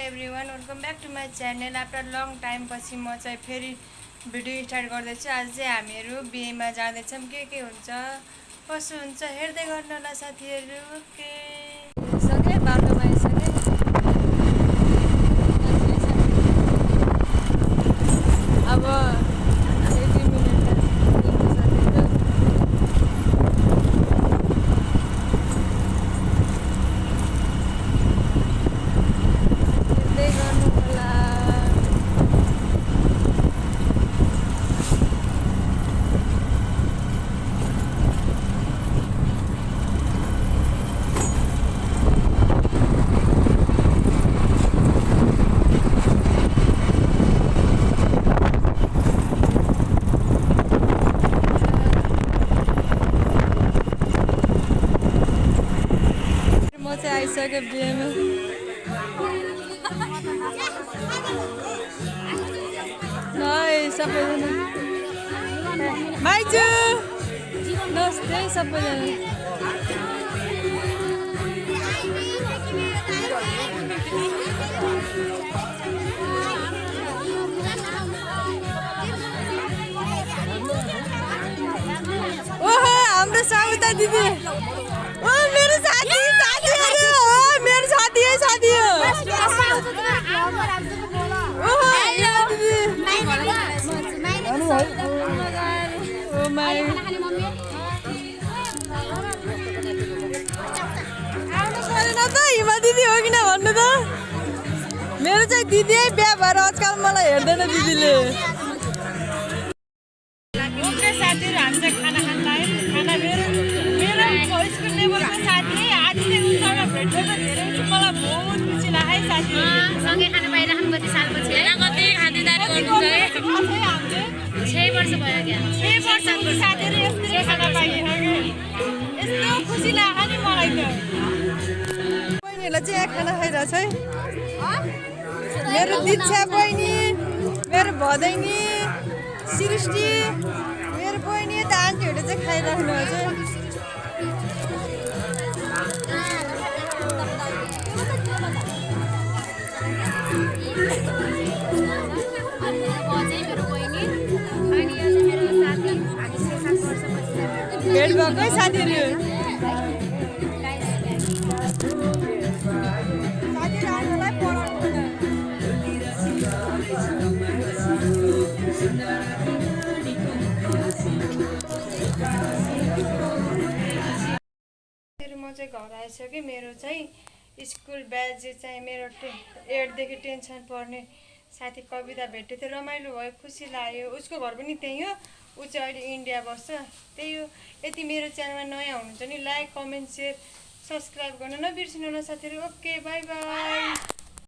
Everyone welcome back to my channel. After long time पछि म चाहिँ फेरि भिडियो स्टार्ट गर्दैछु। आज चाहिँ हामीहरू बिहेमा जाँदैछौँ। के हुन्छ कसो हुन्छ हेर्दै गर्नु होला साथीहरू। ओके सके बाटोमा आइसके अब म चाहिँ आइसकेँ बिहेमा। है सबैजना माइजू नमस्ते सबैजना। ओहो हाम्रो साउता दिदी, ओ मेरो साथी साथीहरु, ओ मेरो साथी है साथी हो। ओहो यो दिदी ओ माई आउनु परेन त हिमा दिदी हो किन भन्नु त। मेरो चाहिँ दिदी है बिहा भएर आजकल मलाई हेर्दैन दिदीले। साथीहरू हामी चाहिँ खाना खान लाग्यो। खाना मेरो स्कुल लेभलको साथी है। आज चाहिँ उसँग भेटेको धेरै मलाई बहुत खुसी लाग्यो है साथीहरू। सँगै खाना पाइराख्नु कति सालपछि होइन, कति खाँदैदारी गर्नुहुन्छ है। 6 वर्ष भयो क्या, 6 वर्षको साथीहरू यस्तै खाना पाइएको कि यस्तो खुसी लाग्यो नि मलाई त। बहिनीहरूलाई चाहिँ यहाँ खाना खाइरहेछ है। मेरो दीक्षा बहिनी, मेरो भदैनी सृष्टि, मेरो बहिनी त आन्टीहरूले चाहिँ खाइराख्नु भएको छ। भेट भएको है साथीहरू। म चाहिँ घर आइसकेँ। मेरो चाहिँ स्कुल ब्याच चाहिँ मेरो 8 देखि 10 पढ्ने साथी कविता भेटेको थियो। रमाइलो भयो, खुसी लाग्यो। उसको घर पनि त्यही हो। ऊ चाहिँ अहिले इन्डिया बस्छ। त्यही हो। यदि मेरो च्यानलमा नयाँ हुनुहुन्छ नि लाइक कमेन्ट सेयर सब्सक्राइब गर्न नबिर्सिनु होला साथीहरू। Okay by by.